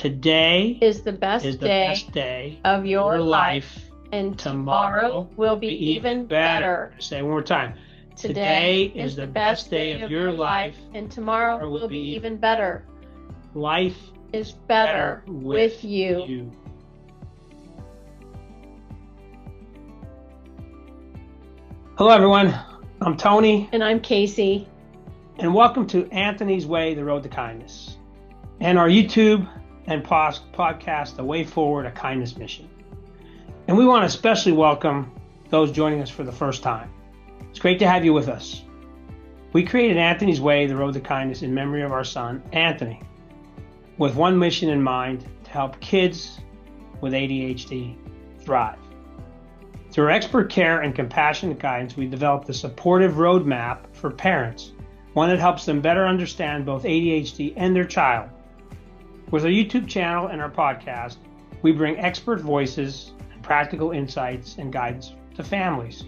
Today is the best best day day of your life, and tomorrow will be even better. Say it one more time. Today is the best day of your life, and tomorrow will be even better. Life is better with you. Hello, everyone. I'm Tony. And I'm Casey. And welcome to Anthony's Way, The Road to Kindness, and our YouTube and podcast, The Way Forward, A Kindness Mission. And we want to especially welcome those joining us for the first time. It's great to have you with us. We created Anthony's Way, The Road to Kindness in memory of our son, Anthony, with one mission in mind: to help kids with ADHD thrive. Through our expert care and compassionate guidance, we developed a supportive roadmap for parents, one that helps them better understand both ADHD and their child. With our YouTube channel and our podcast, we bring expert voices and practical insights and guidance to families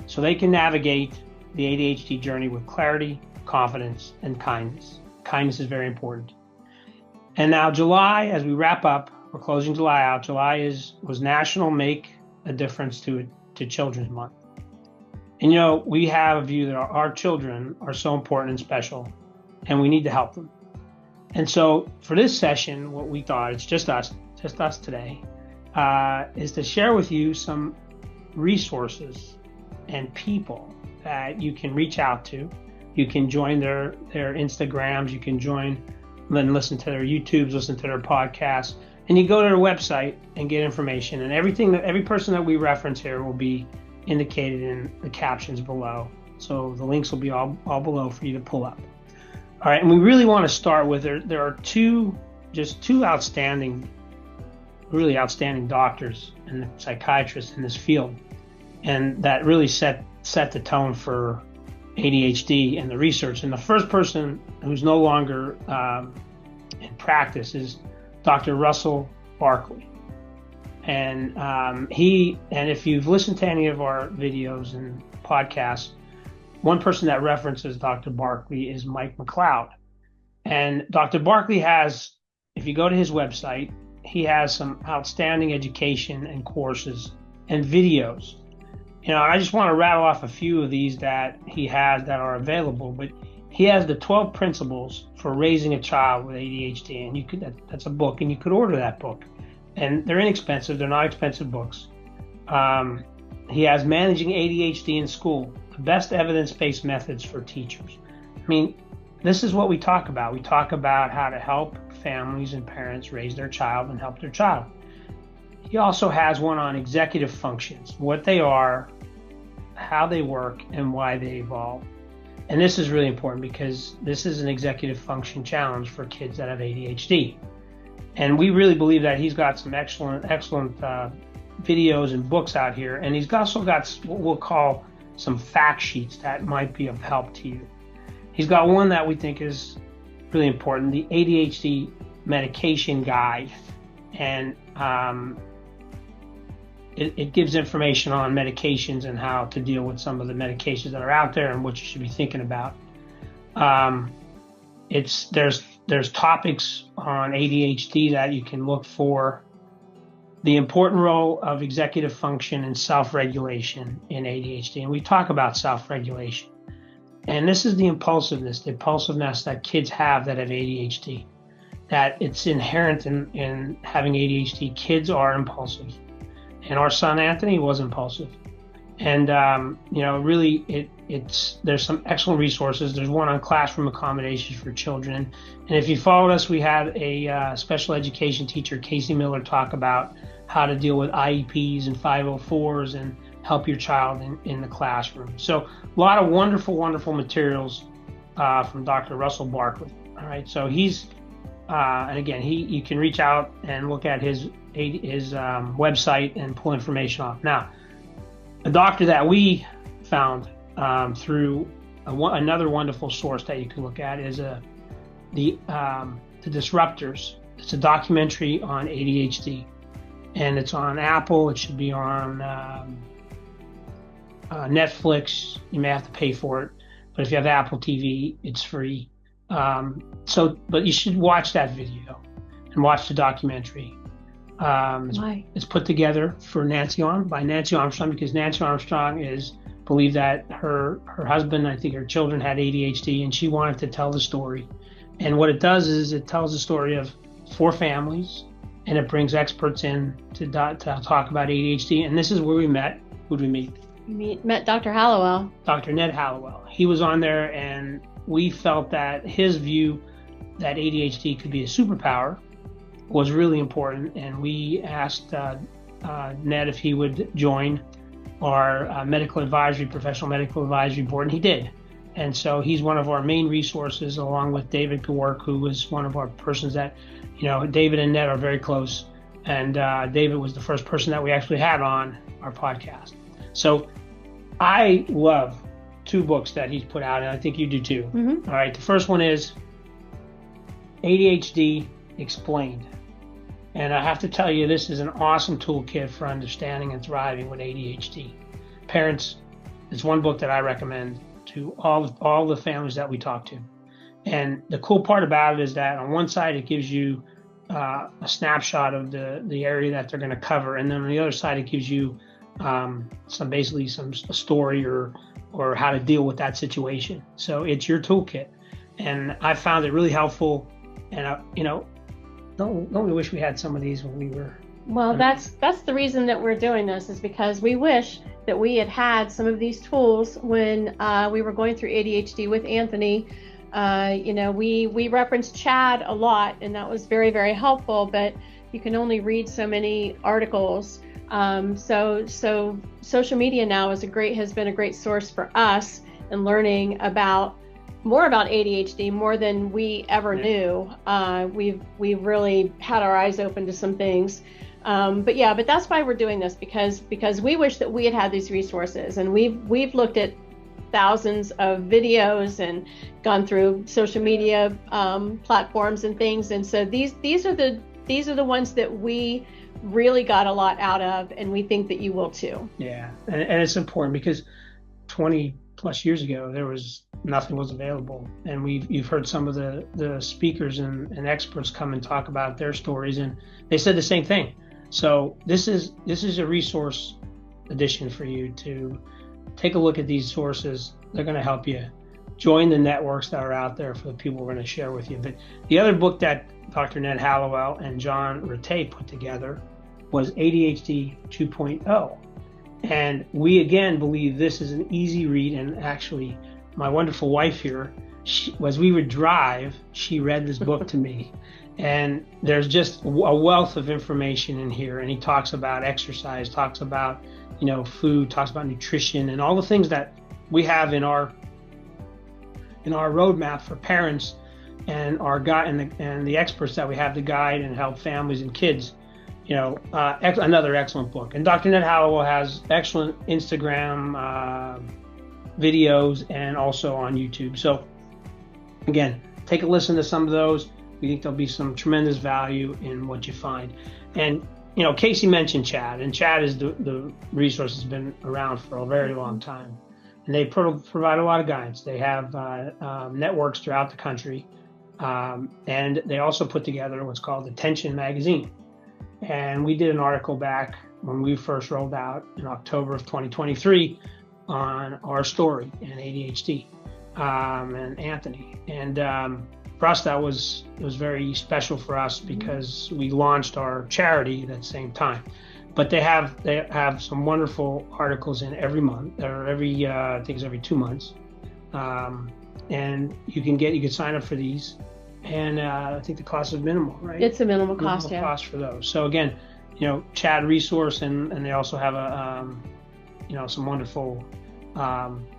so they can navigate the ADHD journey with clarity, confidence, and kindness. Kindness is very important. And now July, as we wrap up, we're closing July out. July was National Make a Difference to Children's Month. And we have a view that our children are so important and special, and we need to help them. And so for this session, what we thought, it's just us today, is to share with you some resources and people that you can reach out to. You can join their Instagrams, you can join and listen to their YouTubes, listen to their podcasts, and you go to their website and get information. And every person that we reference here will be indicated in the captions below. So the links will be all below for you to pull up. All right, and we really want to start with, there are two really outstanding doctors and psychiatrists in this field, and that really set the tone for ADHD and the research. And the first person who's no longer in practice is Dr. Russell Barkley. And if you've listened to any of our videos and podcasts, one person that references Dr. Barkley is Mike McLeod. And Dr. Barkley has, if you go to his website, he has some outstanding education and courses and videos. I just want to rattle off a few of these that he has that are available, but he has the 12 principles for raising a child with ADHD, and that's a book, and you could order that book. And they're inexpensive, they're not expensive books. He has Managing ADHD in School, the best evidence-based methods for teachers. This is what we talk about. We talk about how to help families and parents raise their child and help their child. He also has one on executive functions, what they are, how they work, and why they evolve. And this is really important because this is an executive function challenge for kids that have ADHD. And we really believe that he's got some excellent videos and books out here. And he's also got what we'll call some fact sheets that might be of help to you. He's got one that we think is really important, the ADHD medication guide. And it gives information on medications and how to deal with some of the medications that are out there and what you should be thinking about. There's topics on ADHD that you can look for. The important role of executive function and self-regulation in ADHD. And we talk about self-regulation. And this is the impulsiveness that kids have that have ADHD, that it's inherent in having ADHD. Kids are impulsive. And our son Anthony was impulsive. And really there's some excellent resources. There's one on classroom accommodations for children. And if you followed us, we had a special education teacher, Casey Miller, talk about how to deal with IEPs and 504s and help your child in the classroom. So a lot of wonderful, wonderful materials from Dr. Russell Barkley. All right, so he's and again, you can reach out and look at his website and pull information off. Now, a doctor that we found through another wonderful source that you can look at is the Disruptors. It's a documentary on ADHD, and it's on Apple. It should be on Netflix. You may have to pay for it, but if you have Apple TV, it's free. But you should watch that video. and watch the documentary. Why? It's put together by Nancy Armstrong, because Nancy Armstrong believed that her husband, I think her children, had ADHD, and she wanted to tell the story. And what it does is it tells the story of 4 families, and it brings experts in to talk about ADHD. And this is where we met. Who'd we meet? We met Dr. Hallowell. Dr. Ned Hallowell. He was on there, and we felt that his view that ADHD could be a superpower was really important. And we asked Ned if he would join our professional medical advisory board, and he did. And so he's one of our main resources, along with David Gawork, who was one of our persons that, David and Ned are very close. And David was the first person that we actually had on our podcast. So I love 2 books that he's put out, and I think you do too. Mm-hmm. All right. The first one is ADHD Explained. And I have to tell you, this is an awesome toolkit for understanding and thriving with ADHD. Parents, it's one book that I recommend to all the families that we talk to. And the cool part about it is that on one side, it gives you a snapshot of the area that they're going to cover. And then on the other side, it gives you a story or how to deal with that situation. So it's your toolkit. And I found it really helpful. And, don't we wish we had some of these when we were... Well, that's the reason that we're doing this, is because we wish that we had some of these tools when we were going through ADHD with Anthony. We referenced Chad a lot, and that was very, very helpful, but you can only read so many articles. So social media now has been a great source for us in learning more about ADHD, more than we ever knew. We've really had our eyes open to some things. But that's why we're doing this, because we wish that we had these resources, and we've looked at thousands of videos and gone through social media platforms and things, and so these are the ones that we really got a lot out of, and we think that you will too. Yeah, and it's important because 20 plus years ago nothing was available, and you've heard some of the speakers and experts come and talk about their stories, and they said the same thing. So this is a resource addition for you to take a look at these sources. They're going to help you join the networks that are out there for the people we're going to share with you. But the other book that Dr. Ned Hallowell and John Rattay put together was ADHD 2.0. And we again believe this is an easy read. And actually, my wonderful wife here, as we would drive, she read this book to me. And there's just a wealth of information in here. And he talks about exercise, talks about, food, talks about nutrition, and all the things that we have in our roadmap for parents and our guide and the experts that we have to guide and help families and kids. Another excellent book. And Dr. Ned Hallowell has excellent Instagram videos and also on YouTube. So again, take a listen to some of those. We think there'll be some tremendous value in what you find. And, Casey mentioned Chad, and Chad is the resource that's been around for a very long time. And they provide a lot of guidance. They have networks throughout the country. And they also put together what's called Attention Magazine. And we did an article back when we first rolled out in October of 2023 on our story and ADHD and Anthony. And for us, it was very special for us because we launched our charity at the same time. But they have some wonderful articles in every month, or I think it's every 2 months. And you can sign up for these. And I think the cost is minimal, right? It's a minimal cost, yeah. Cost for those. So again, Chad resource, and they also have some wonderful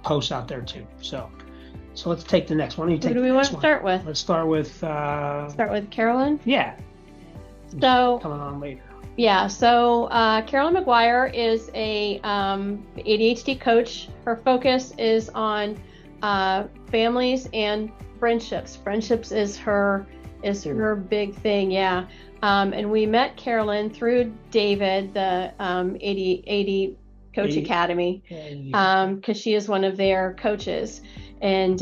posts out there too. So let's take the next one. Who do we want to start with? Let's start with Carolyn. Yeah. So coming on later. Yeah. So Carolyn McGuire is a ADHD coach. Her focus is on families and friendships. Friendships is her big thing. Yeah. And we met Carolyn through David, the AD Coach Academy, because she is one of their coaches. and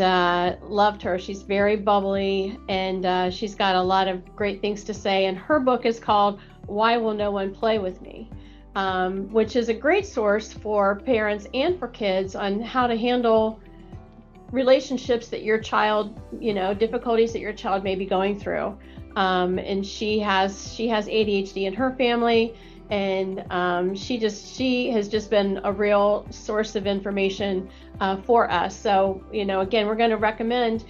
loved her. She's very bubbly, and she's got a lot of great things to say. And her book is called Why Will No One Play With Me? Which is a great source for parents and for kids on how to handle relationships that your child, difficulties that your child may be going through. And she has ADHD in her family, and she has just been a real source of information for us. So, again, we're going to recommend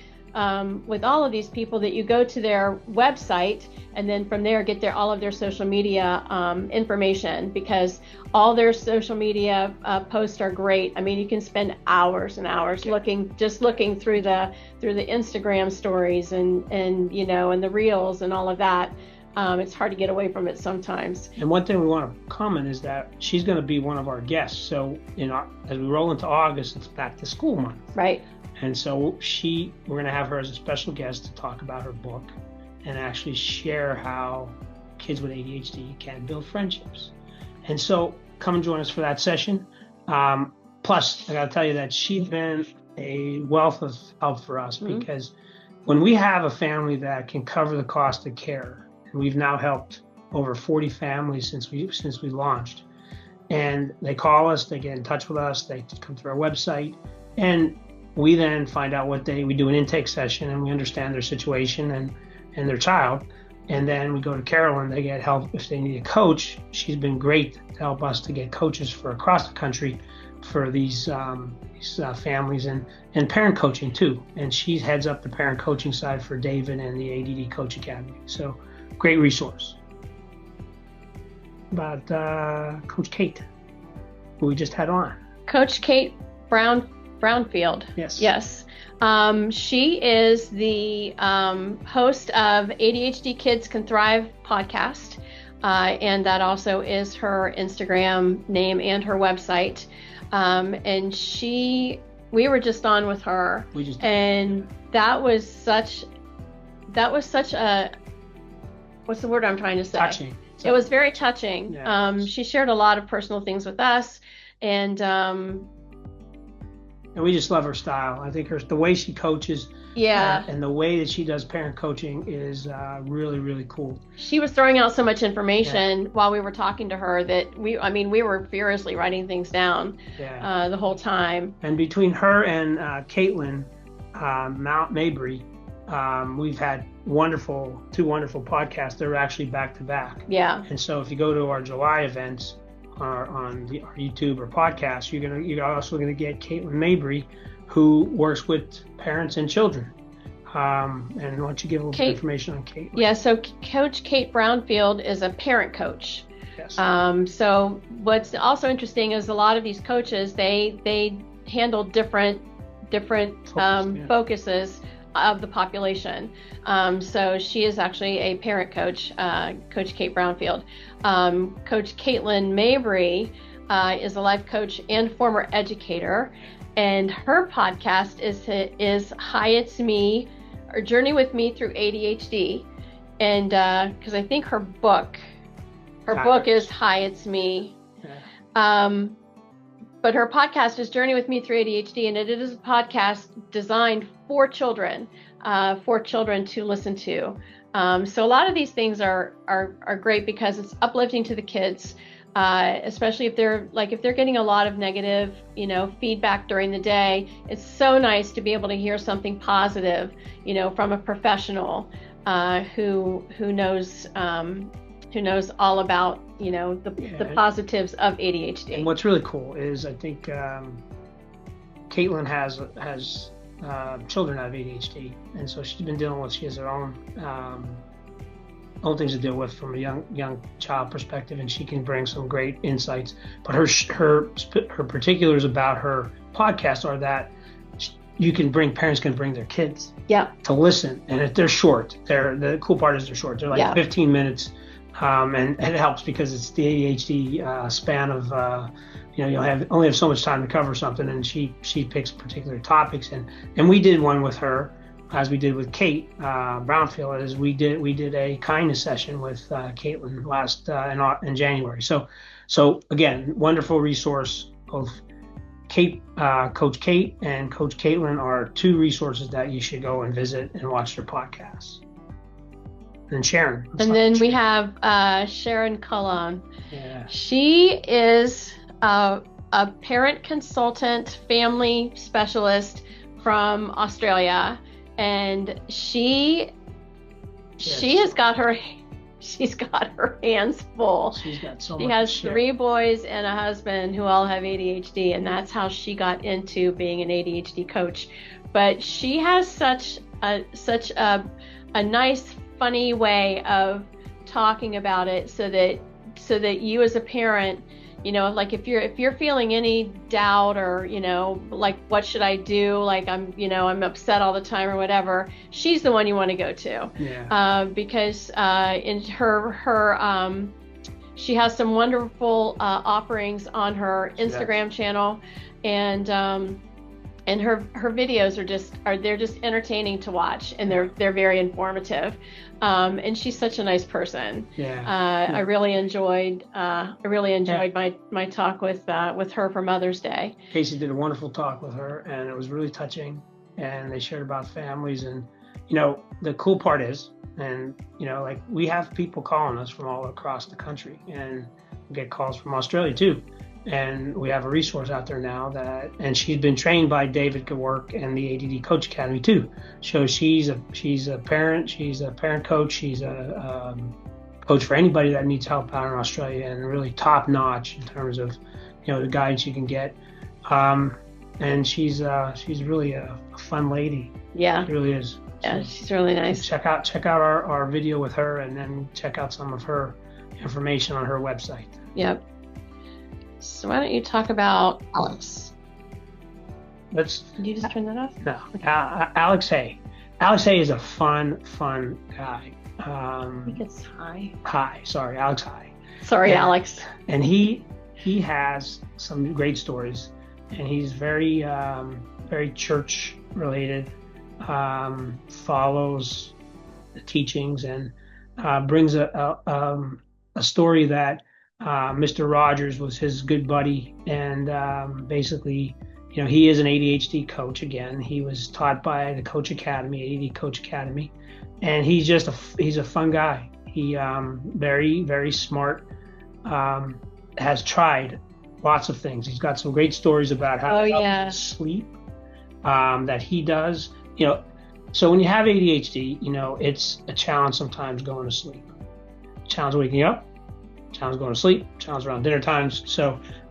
with all of these people that you go to their website, and then from there get all of their social media information, because all their social media posts are great. I mean, you can spend hours and hours looking through the Instagram stories and the reels and all of that. It's hard to get away from it sometimes. And one thing we want to comment is that she's going to be one of our guests. So as we roll into August, it's back to school month. Right. And so we're going to have her as a special guest to talk about her book and actually share how kids with ADHD can build friendships. And so come and join us for that session. Plus, I got to tell you that she's been a wealth of help for us, because when we have a family that can cover the cost of care, and we've now helped over 40 families since we launched, and they call us, they get in touch with us, they come through our website, and we then find out we do an intake session, and we understand their situation and their child. And then we go to Carolyn, they get help if they need a coach. She's been great to help us to get coaches for across the country for these families, and parent coaching too. And she heads up the parent coaching side for David and the ADD Coach Academy. So great resource. About Coach Kate, who we just had on. Coach Kate Brownfield. Yes. She is the host of ADHD Kids Can Thrive podcast, and that also is her Instagram name and her website. And we were just on with her, and that was such a, what's the word I'm trying to say? Touching. It was very touching. Yeah. She shared a lot of personal things with us, and we just love her style. I think the way she coaches, and the way that she does parent coaching is really, really cool. She was throwing out so much information while we were talking to her that we were furiously writing things down the whole time. And between her and Caitlin Mabry, we've had two wonderful podcasts. They're actually back to back. Yeah. And so if you go to our July events, on our YouTube or podcast, you're also gonna get Caitlin Mabry, who works with parents and children. And why don't you give a little information on Caitlin? Yeah, so Coach Kate Brownfield is a parent coach. Yes. So what's also interesting is a lot of these coaches they handle different focuses of the population. So she is actually a parent coach, Coach Kate Brownfield. Coach Caitlin Mabry is a life coach and former educator, and her podcast is Hi It's Me, or Journey with Me Through ADHD, and because I think her book is Hi It's Me. Yeah. But her podcast is Journey with Me Through ADHD, and it is a podcast designed for children to listen to. So a lot of these things are great because it's uplifting to the kids, especially if they're getting a lot of negative, feedback during the day. It's so nice to be able to hear something positive, from a professional who knows all about the positives of ADHD. And what's really cool is I think Caitlin has children have ADHD, and so she has her own things to deal with from a young child perspective, and she can bring some great insights. But her particulars about her podcast are that parents can bring their kids to listen, and if they're short, the cool part is they're short. They're like 15 minutes. And it helps because it's the ADHD span of you'll only have so much time to cover something, and she picks particular topics, and we did one with her, as we did with Kate Brownfield, as we did a kindness session with Caitlin last in January. So again, wonderful resource. Both Coach Kate and Coach Caitlin are two resources that you should go and visit and watch their podcasts. And Sharon. And then we have Sharon Cullen. Yeah. She is a parent consultant, family specialist from Australia, and she's got her hands full. She's got so much. She has 3 boys and a husband who all have ADHD, and that's how she got into being an ADHD coach. But she has such a nice, funny way of talking about it, so that you as a parent, like if you're feeling any doubt or, like what should I do? Like I'm upset all the time or whatever. She's the one you want to go to. Yeah. Because in her she has some wonderful offerings on her Instagram channel, and her videos they're just entertaining to watch, and they're very informative. And she's such a nice person. Yeah. I really enjoyed my talk with her for Mother's Day. Casey did a wonderful talk with her, and it was really touching. And they shared about families, and the cool part is, and like we have people calling us from all across the country, and we get calls from Australia too. And we have a resource out there now and she'd been trained by David Gawork and the ADD Coach Academy too. So she's a parent, she's a parent coach, she's a coach for anybody that needs help out in Australia, and really top notch in terms of, the guidance you can get. And she's really a fun lady. Yeah. She really is. Yeah, she's really nice. Check out our video with her, and then check out some of her information on her website. Yep. So why don't you talk about Alex? Did you just turn that off? No. Alex Hay. Alex Hay is a fun guy. I think it's Hi. Hi. Sorry, Alex Hay. Sorry, yeah. Alex. And he has some great stories, and he's very church related, follows the teachings, and brings a story that Mr. Rogers was his good buddy, and basically, he is an ADHD coach. Again, he was taught by the Coach Academy, ADD Coach Academy, and he's a fun guy. He very, very smart, has tried lots of things. He's got some great stories about how to sleep that he does. So when you have ADHD, it's a challenge sometimes going to sleep, challenge waking up, challenge going to sleep, challenge around dinner times.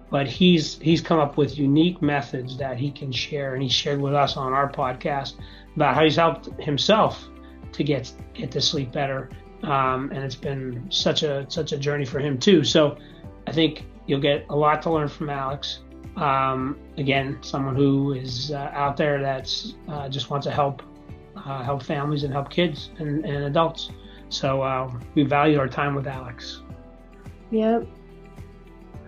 But he's come up with unique methods that he can share, and he shared with us on our podcast about how he's helped himself to get to sleep better. And it's been such a journey for him too. So I think you'll get a lot to learn from Alex. Again, someone who is out there that's just wants to help families and help kids and adults. So we value our time with Alex. Yep.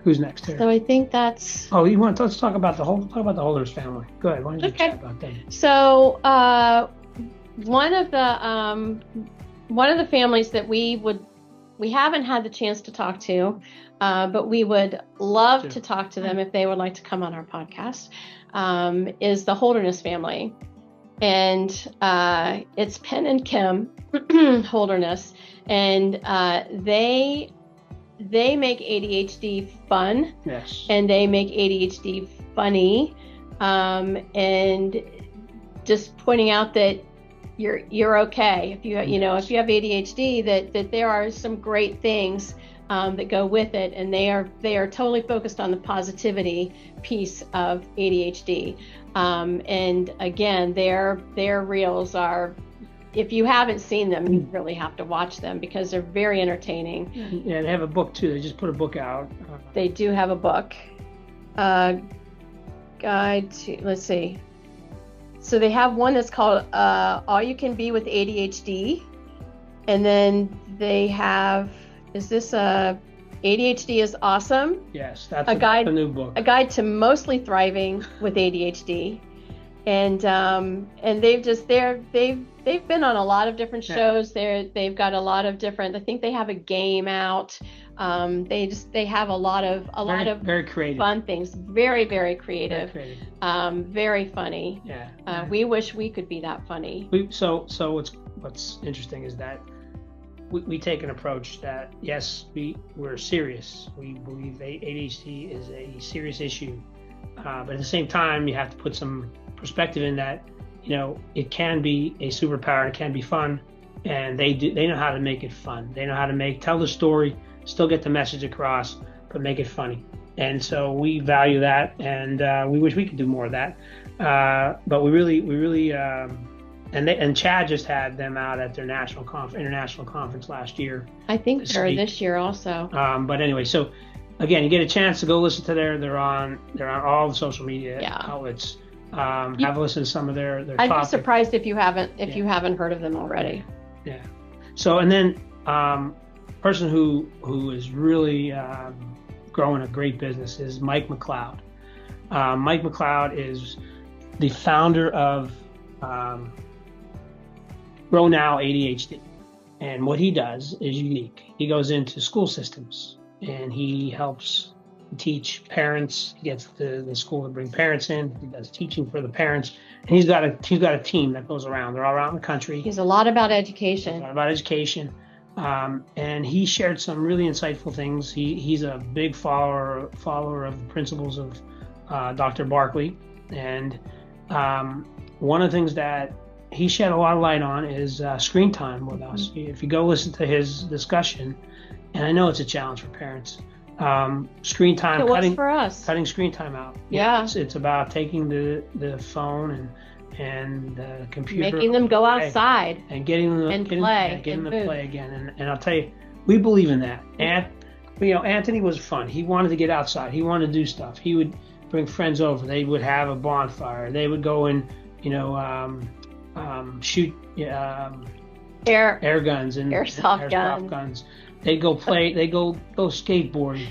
Who's next here? So I think that's. Oh, let's talk about the Holders family. Go ahead. Why don't you chat about them? So one of the families that we haven't had the chance to talk to, but we would love to talk to them if they would like to come on our podcast, is the Holderness family. And it's Penn and Kim Holderness, and they make ADHD fun. Yes. And they make ADHD funny, and just pointing out that you're okay if you if you have ADHD, that there are some great things that go with it, and they are totally focused on the positivity piece of ADHD. And again, their reels are, if you haven't seen them, you really have to watch them because they're very entertaining. Yeah, they have a book too. They just put a book out. They do have a book. Guide to, let's see. So they have one that's called All You Can Be with ADHD. And then they have, is this ADHD is Awesome? Yes, that's a new book. A guide to mostly thriving with ADHD. and they've been on a lot of different shows. They've got a lot of different. I think they have a game out. They have a lot of very creative, fun things. Very, very creative. Very creative. Very funny. Yeah. We wish we could be that funny. So what's interesting is that we take an approach that, yes, we're serious. We believe ADHD is a serious issue, but at the same time, you have to put some perspective in that, it can be a superpower. It can be fun, and they know how to make it fun. They know how to tell the story, still get the message across, but make it funny. And so we value that, and we wish we could do more of that. But we really. And Chad just had them out at their international conference last year. I think they're this year also. But anyway, so again, you get a chance to go listen to they're on all the social media outlets. Have a listen to some of their I'd topics. be surprised if you haven't heard of them already. Yeah. So, and then person who is really growing a great business is Mike McLeod. Mike McLeod is the founder of Grow Now ADHD, and what he does is unique. He goes into school systems and he helps teach parents. He gets the school to bring parents in. He does teaching for the parents, and he's got a team that goes around. They're all around the country. He's a lot about education. And he shared some really insightful things. He's a big follower of the principles of Dr. Barkley, and one of the things that he shed a lot of light on is screen time with us. If you go listen to his discussion, and I know it's a challenge for parents, screen time, cutting screen time out. Yeah. It's about taking the phone and the computer, making them go outside and getting them to play again. And I'll tell you, we believe in that. And Anthony was fun. He wanted to get outside. He wanted to do stuff. He would bring friends over. They would have a bonfire. They would go and shoot air guns and airsoft guns. They go play. They go skateboarding.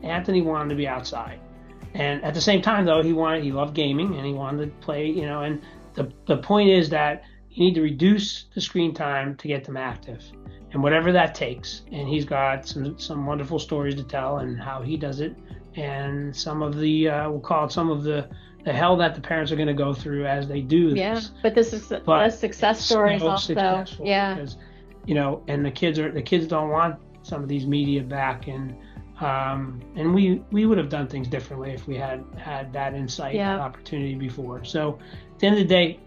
Anthony wanted to be outside, and at the same time though, he loved gaming and he wanted to play. And the point is that you need to reduce the screen time to get them active, and whatever that takes. And he's got some wonderful stories to tell and how he does it, and some of the we'll call it some of the hell that the parents are going to go through as they do this. Yeah, but this is success stories also. Yeah. Because, and the kids don't want some of these media back, and we would have done things differently if we had that insight, that opportunity before. So at the end of the day,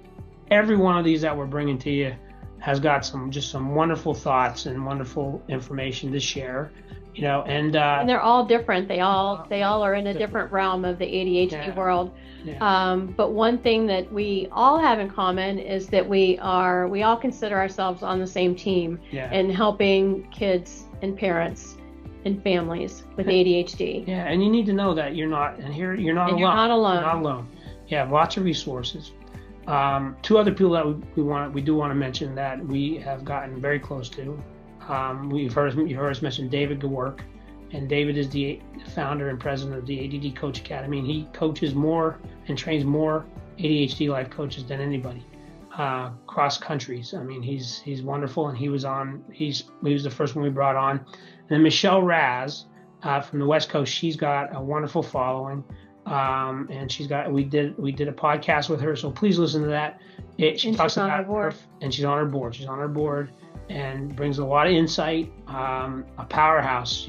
every one of these that we're bringing to you has got some wonderful thoughts and wonderful information to share. And they're all different. They all are in a different realm of the ADHD world. Yeah. But one thing that we all have in common is that we all consider ourselves on the same team in helping kids and parents and families with ADHD. Yeah, and you need to know that you're not alone. You're not alone. You have lots of resources. Two other people that we do want to mention that we have gotten very close to. You heard us mention David Gawork, and David is the founder and president of the ADD Coach Academy, and he coaches more and trains more ADHD life coaches than anybody across countries. I mean, he's wonderful, and he was the first one we brought on. And then Michelle Raz from the West Coast, she's got a wonderful following, and we did a podcast with her, so please listen to that. She talks about her, and she's on her board. She's on her board and brings a lot of insight. A powerhouse.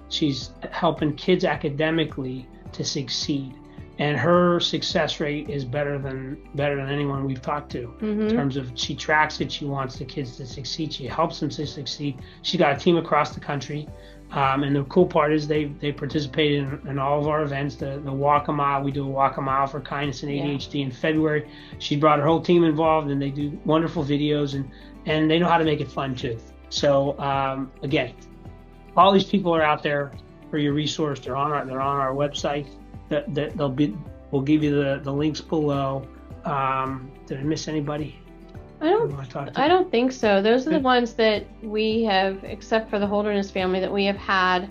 She's helping kids academically to succeed, and her success rate is better than anyone we've talked to. In terms of, she tracks it. She wants the kids to succeed. She helps them to succeed. She's got a team across the country, and the cool part is they participate in all of our events. The walk a mile. We do a walk a mile for kindness and ADHD in February. She brought her whole team involved, and they do wonderful videos, and they know how to make it fun too. So again, all these people are out there for your resource. They're on our website. We'll give you the links below. Did I miss anybody? I don't think so. Those are the ones that we have, except for the Holderness family, that we have had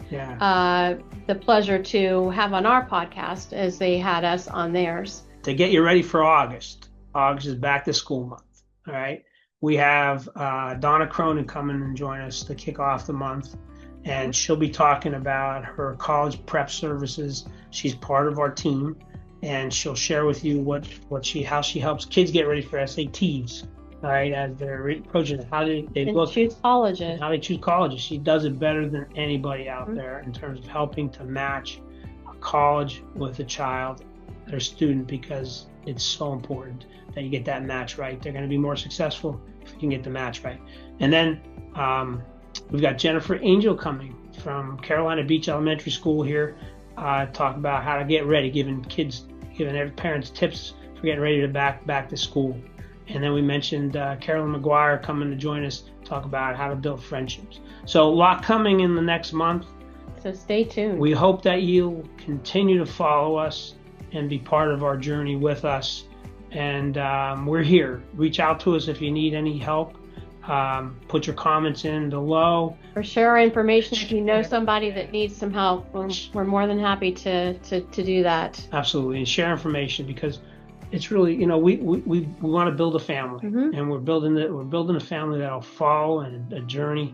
the pleasure to have on our podcast as they had us on theirs. to get you ready for August. August is back to school month. All right. We have Donna Cronin coming and join us to kick off the month, and she'll be talking about her college prep services. She's part of our team, and she'll share with you how she helps kids get ready for SATs. All right, as they're approaching how they look, choose colleges. How they choose colleges. She does it better than anybody out there in terms of helping to match a college with a child, their student, because it's so important that you get that match right. They're going to be more successful if you can get the match right. And then we've got Jennifer Angel coming from Carolina Beach Elementary School here, talk about how to get ready, giving every parents tips for getting ready to back to school. And then we mentioned Carolyn McGuire coming to join us, talk about how to build friendships. So a lot coming in the next month. So stay tuned. We hope that you'll continue to follow us and be part of our journey with us. And we're here. Reach out to us if you need any help. Put your comments in below. Or share our information if you know somebody that needs some help. We're more than happy to do that. Absolutely. And share information, because it's really, we want to build a family, and we're building a family that'll follow and a journey.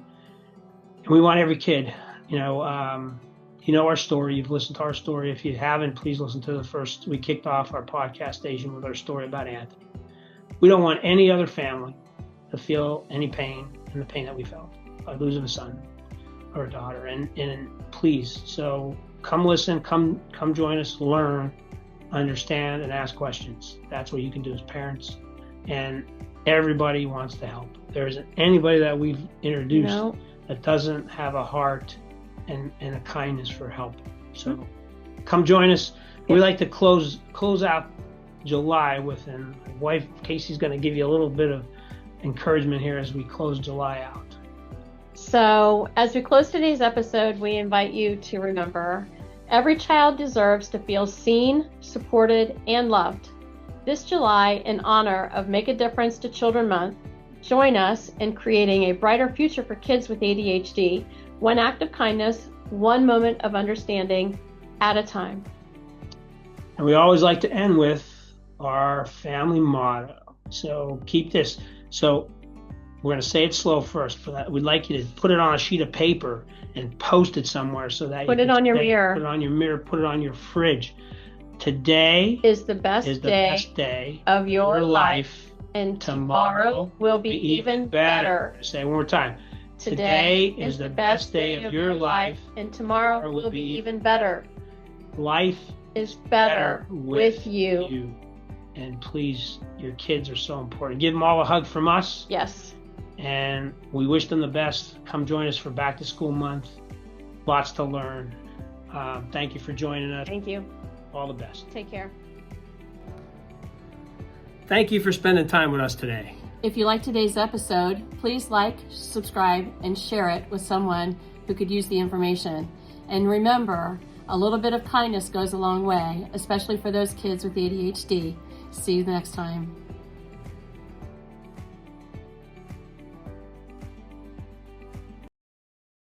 And we want every kid, our story. You've listened to our story. If you haven't, please listen to we kicked off our podcast station with our story about Anthony. We don't want any other family to feel any pain and the pain that we felt by losing a son or a daughter. And please, so come listen, come join us, learn, understand, and ask questions. That's what you can do as parents. And everybody wants to help. There isn't anybody that we've introduced that doesn't have a heart and a kindness for help. So come join us. We like to close out July with, and my wife Casey's going to give you a little bit of encouragement here as we close July out. So as we close today's episode, we invite you to remember, every child deserves to feel seen, supported, and loved. This July, in honor of Make a Difference to Children Month, join us in creating a brighter future for kids with ADHD, one act of kindness, one moment of understanding at a time. And we always like to end with our family motto. So keep this. So we're going to say it slow first. For that, we'd like you to put it on a sheet of paper and post it somewhere so that put it on your mirror. Put it on your mirror. Put it on your fridge. Today is the best day of your life, and tomorrow will be even better. Say it one more time. Today is the best day of your life, and tomorrow will be even better. Life is better with you. And please, your kids are so important. Give them all a hug from us. Yes. And we wish them the best. Come join us for Back to School Month. Lots to learn. Thank you for joining us. Thank you. All the best. Take care. Thank you for spending time with us today. If you like today's episode, please like, subscribe, and share it with someone who could use the information. And remember, a little bit of kindness goes a long way, especially for those kids with ADHD. See you next time.